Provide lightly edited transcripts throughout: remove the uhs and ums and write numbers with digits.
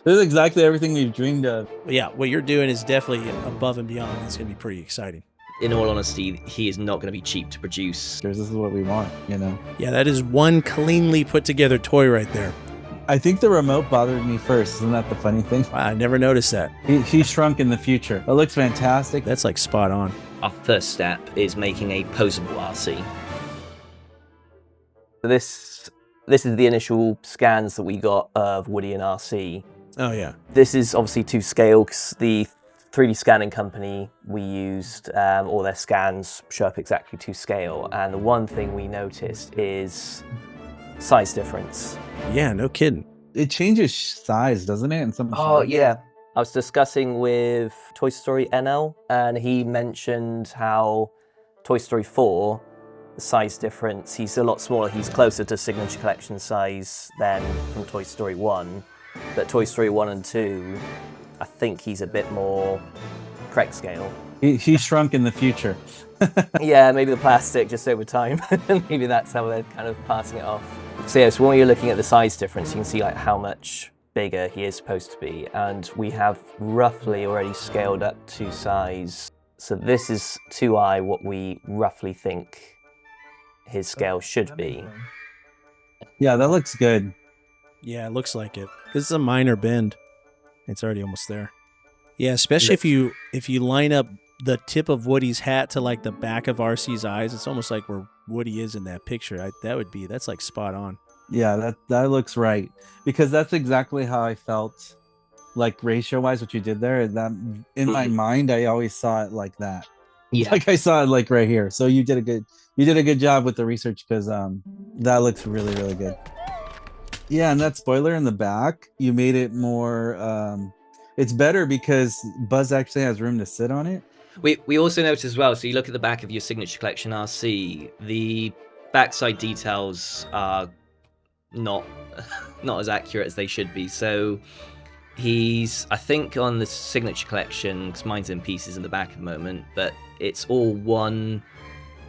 This is exactly everything we've dreamed of. But yeah, what you're doing is definitely above and beyond. It's going to be pretty exciting. In all honesty, he is not going to be cheap to produce. This is what we want, you know? Yeah, that is one cleanly put together toy right there. I think the remote bothered me first. Isn't that the funny thing? Wow, I never noticed that. He shrunk in the future. It looks fantastic. That's like spot on. Our first step is making a Poseable RC. This is the initial scans that we got of Woody and RC. Oh yeah. This is obviously to scale because the 3D scanning company we used, all their scans show up exactly to scale. And the one thing we noticed is size difference. Yeah, no kidding. It changes size, doesn't it? In some yeah. I was discussing with Toy Story NL, and he mentioned how Toy Story 4, the size difference, he's a lot smaller. He's closer to Signature Collection size than from Toy Story 1. But Toy Story 1 and 2, I think he's a bit more correct scale. He shrunk in the future. Yeah, maybe the plastic just over time. Maybe that's how they're kind of passing it off. So yeah, so when you're looking at the size difference, you can see like how much bigger he is supposed to be. And we have roughly already scaled up to size. So this is 2i what we roughly think his scale should be. Yeah, that looks good. Yeah, it looks like it. This is a minor bend. It's already almost there. Yeah, especially if you line up the tip of Woody's hat to like the back of RC's eyes, it's almost like where Woody is in that picture. That's like spot on. Yeah, that looks right, because that's exactly how I felt, like ratio wise, what you did there. That in my mind, I always saw it like that. Yeah. Like I saw it like right here. So you did a good job with the research, because that looks really, really good. Yeah, and that spoiler in the back, you made it more it's better because Buzz actually has room to sit on it. We also noticed as well, so you look at the back of your Signature Collection RC, the backside details are not as accurate as they should be. So he's, I think on the Signature Collection, because mine's in pieces in the back at the moment, but it's all one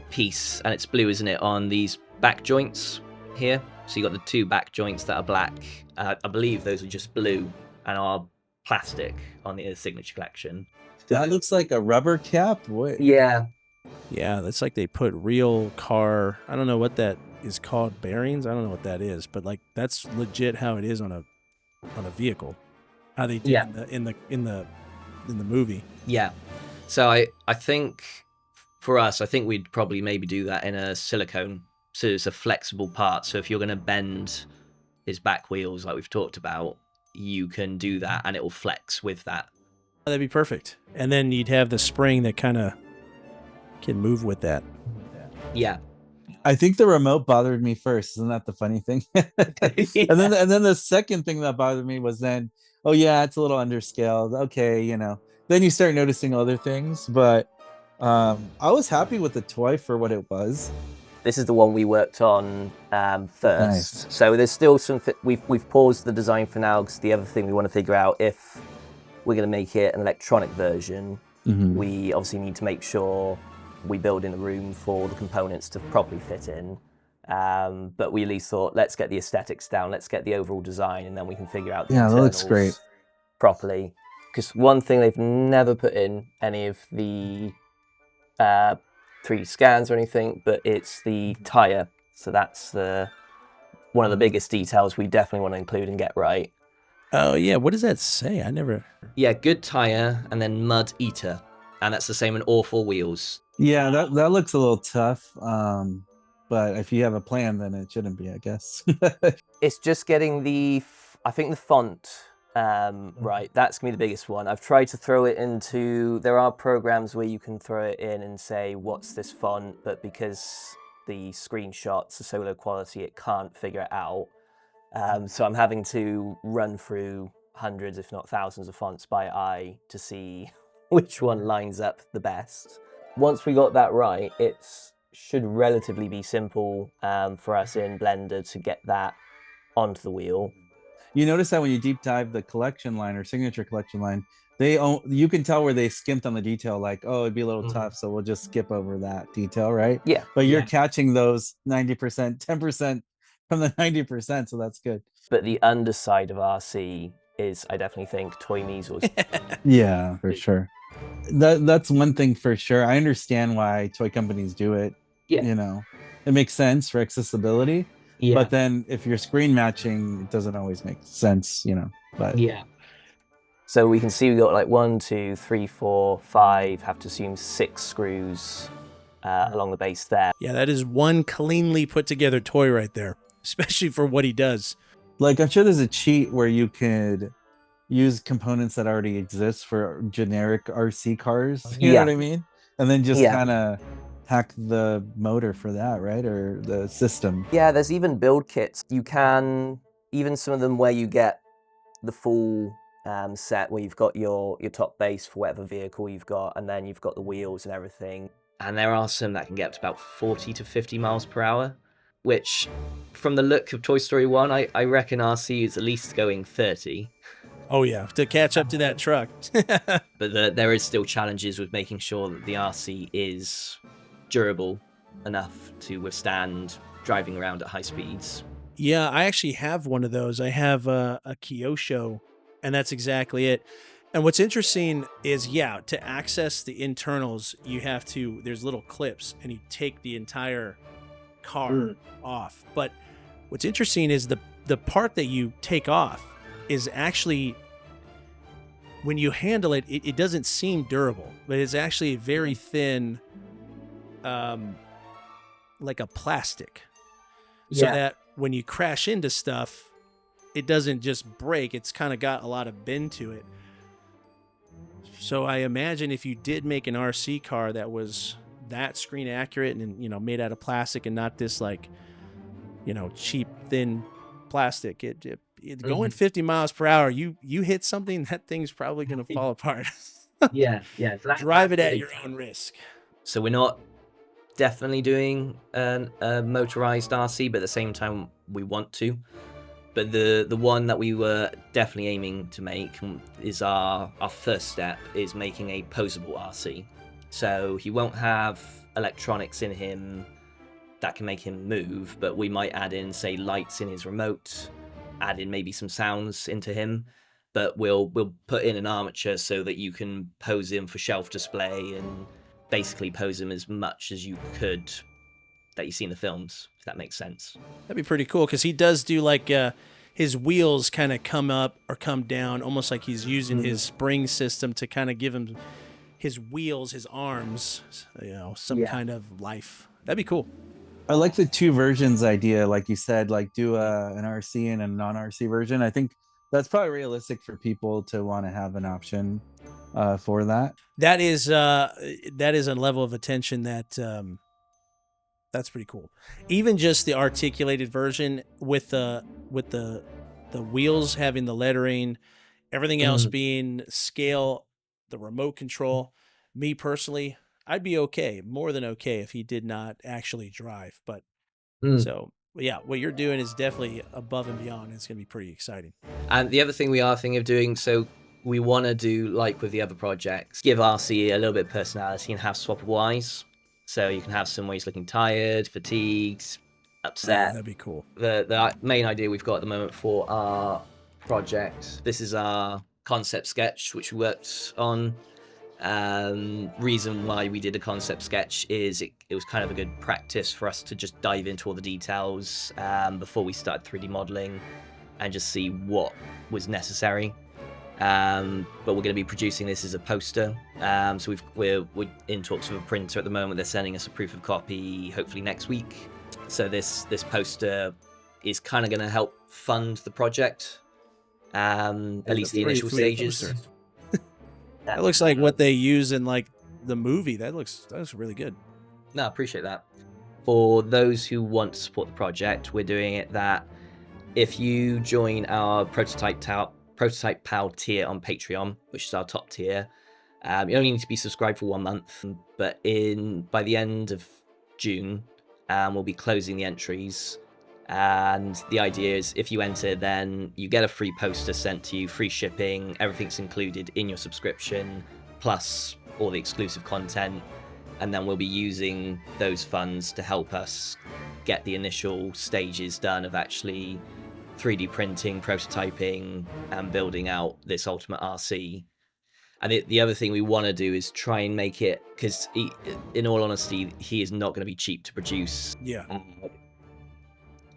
piece, and it's blue, isn't it, on these back joints here. So you got the two back joints that are black. I believe those are just blue and are plastic on the Signature Collection. That looks like a rubber cap. What? Yeah. Yeah, that's like they put real car, I don't know what that is called, bearings. I don't know what that is, but like that's legit how it is on a vehicle. How they did in the movie. Yeah. So I think for us, I think we'd probably maybe do that in a silicone. So it's a flexible part. So if you're going to bend his back wheels like we've talked about, you can do that and it will flex with that. That'd be perfect. And then you'd have the spring that kind of can move with that. Yeah. I think the remote bothered me first. Isn't that the funny thing? Yeah. And then the second thing that bothered me was then, oh yeah, it's a little underscaled. Okay, you know. Then you start noticing other things, but I was happy with the toy for what it was. This is the one we worked on first. Nice. So there's still some, we've paused the design for now because the other thing we want to figure out, if we're going to make it an electronic version, we obviously need to make sure we build in a room for the components to properly fit in. But we at least thought, let's get the aesthetics down, let's get the overall design, and then we can figure out the Yeah, that looks great. properly. Because one thing they've never put in any of the 3D scans or anything, but it's the tire. So that's one of the biggest details we definitely want to include and get right. Oh yeah, what does that say? I never. Yeah, good tire and then mud eater, and that's the same in all four wheels. Yeah, that looks a little tough. But if you have a plan, then it shouldn't be, I guess. It's just getting I think the font right. That's gonna be the biggest one. I've tried to throw it into, there are programs where you can throw it in and say, what's this font? But because the screenshots are so low quality, it can't figure it out. So I'm having to run through hundreds, if not thousands of fonts by eye to see which one lines up the best. Once we got that right, it should relatively be simple for us in Blender to get that onto the wheel. You notice that when you deep dive the collection line or signature collection line, you can tell where they skimped on the detail, like, oh, it'd be a little tough, so we'll just skip over that detail, right? Yeah. But you're catching those 90%, 10% from the 90%, so that's good. But the underside of RC is, I definitely think, Toy Measles. Yeah, for sure. That's one thing for sure. I understand why toy companies do it. Yeah. You know, it makes sense for accessibility. Yeah. But then if you're screen matching, it doesn't always make sense, you know. But Yeah. So we can see we got like 1, 2, 3, 4, 5, have to assume 6 screws along the base there. Yeah, that is one cleanly put together toy right there, especially for what he does. like I'm sure there's a cheat where you could use components that already exist for generic RC cars. You know Yeah. what I mean? And then just Yeah. kind of hack the motor for that, right? Or the system. Yeah, there's even build kits. You can, even some of them where you get the full set where you've got your top base for whatever vehicle you've got, and then you've got the wheels and everything. And there are some that can get up to about 40 to 50 miles per hour, which, from the look of Toy Story 1, I reckon RC is at least going 30. Oh yeah, to catch up to that truck. But there is still challenges with making sure that the RC is durable enough to withstand driving around at high speeds. Yeah, I actually have one of those. I have a Kyosho, and that's exactly it. And what's interesting is, yeah, to access the internals, you have to, there's little clips, and you take the entire car off. But what's interesting is the part that you take off is actually, when you handle it, it doesn't seem durable, but it's actually very thin, like a plastic. So that when you crash into stuff, it doesn't just break. It's kind of got a lot of bend to it. So I imagine if you did make an RC car that was that screen accurate and, you know, made out of plastic and not this, like, you know, cheap, thin plastic, it going 50 miles per hour, you hit something, that thing's probably going to fall apart. Yeah. So Drive it at your own risk. So we're not definitely doing a motorized RC, but at the same time we want to. But the one that we were definitely aiming to make is our first step is making a Poseable RC. So he won't have electronics in him that can make him move, but we might add in, say, lights in his remote, add in maybe some sounds into him, but we'll put in an armature so that you can pose him for shelf display and basically pose him as much as you could that you see in the films, if that makes sense. That'd be pretty cool, because he does do like his wheels kind of come up or come down, almost like he's using his spring system to kind of give him his wheels, his arms, you know, some kind of life. That'd be cool. I like the two versions idea, like you said, like do an RC and a non-RC version. I think that's probably realistic for people to want to have an option for that. That is a level of attention that that's pretty cool. Even just the articulated version with the wheels having the lettering, everything else being scale, the remote control. Me personally, I'd be okay, more than okay, if he did not actually drive. But so yeah, what you're doing is definitely above and beyond. It's gonna be pretty exciting. And the other thing we are thinking of doing, so we want to do like with the other projects, give RC a little bit of personality and have swappable eyes. So you can have some where he's looking tired, fatigued, upset. That'd be cool. The main idea we've got at the moment for our project, this is our concept sketch, which we worked on. Reason why we did a concept sketch is it was kind of a good practice for us to just dive into all the details before we started 3D modeling and just see what was necessary. But we're going to be producing this as a poster. So we're in talks with a printer at the moment. They're sending us a proof of copy hopefully next week. So this poster is kind of going to help fund the project, at least the initial stages. That looks like what they use in like the movie. That looks really good. No, I appreciate that. For those who want to support the project, we're doing it that if you join our Prototype Pal tier on Patreon, which is our top tier, you only need to be subscribed for 1 month, but by the end of June, we'll be closing the entries. And the idea is if you enter, then you get a free poster sent to you, free shipping, everything's included in your subscription, plus all the exclusive content. And then we'll be using those funds to help us get the initial stages done of actually 3D printing, prototyping, and building out this Ultimate RC. And the other thing we want to do is try and make it, because in all honesty, he is not going to be cheap to produce. Yeah.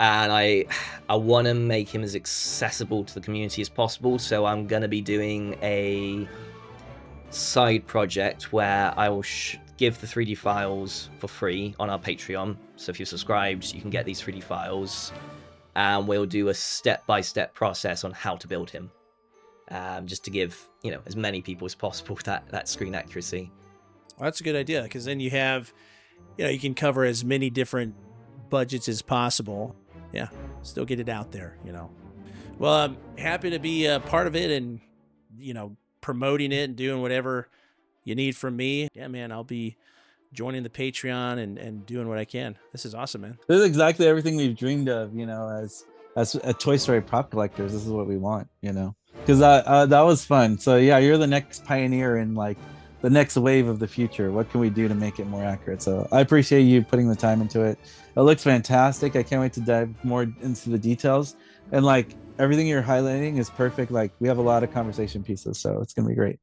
And I want to make him as accessible to the community as possible. So I'm going to be doing a side project where I will give the 3D files for free on our Patreon. So if you're subscribed, you can get these 3D files. And we'll do a step-by-step process on how to build him. Just to give, as many people as possible that screen accuracy. Well, that's a good idea, because then you have, you can cover as many different budgets as possible. Yeah, still get it out there, Well, I'm happy to be a part of it and, promoting it and doing whatever you need from me. Yeah, man, I'll be joining the Patreon and doing what I can. This is awesome, man. This is exactly everything we've dreamed of, as a Toy Story prop collectors. This is what we want, because that was fun. So yeah, you're the next pioneer in like the next wave of the future. What can we do to make it more accurate? So I appreciate you putting the time into it. It looks fantastic. I can't wait to dive more into the details, and like everything you're highlighting is perfect. Like we have a lot of conversation pieces, so it's gonna be great.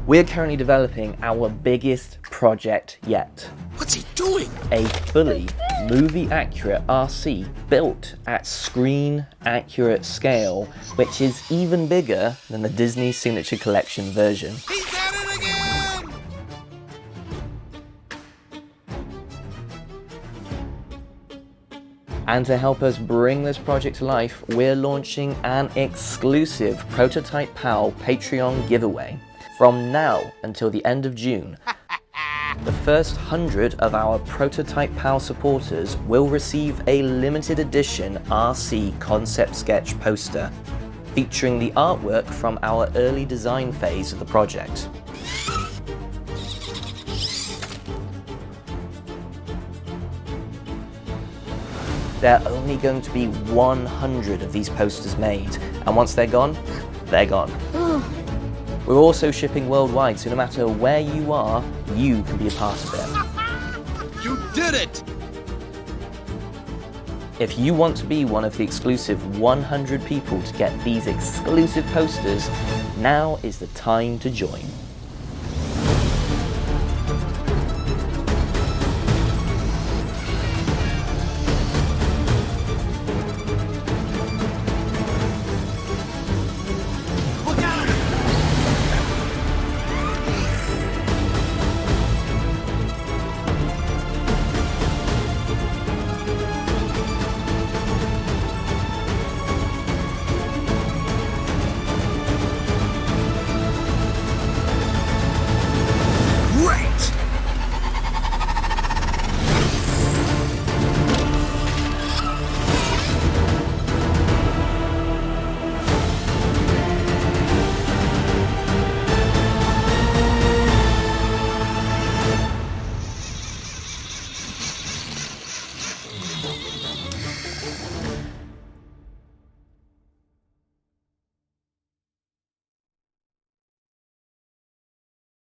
We're currently developing our biggest project yet. What's he doing? A fully movie-accurate RC built at screen-accurate scale, which is even bigger than the Disney Signature Collection version. He's at it again! And to help us bring this project to life, we're launching an exclusive Prototype PAL Patreon giveaway. From now until the end of June, the first 100 of our Prototype PAL supporters will receive a limited edition RC concept sketch poster featuring the artwork from our early design phase of the project. There are only going to be 100 of these posters made, and once they're gone, they're gone. We're also shipping worldwide, so no matter where you are, you can be a part of it. You did it! If you want to be one of the exclusive 100 people to get these exclusive posters, now is the time to join.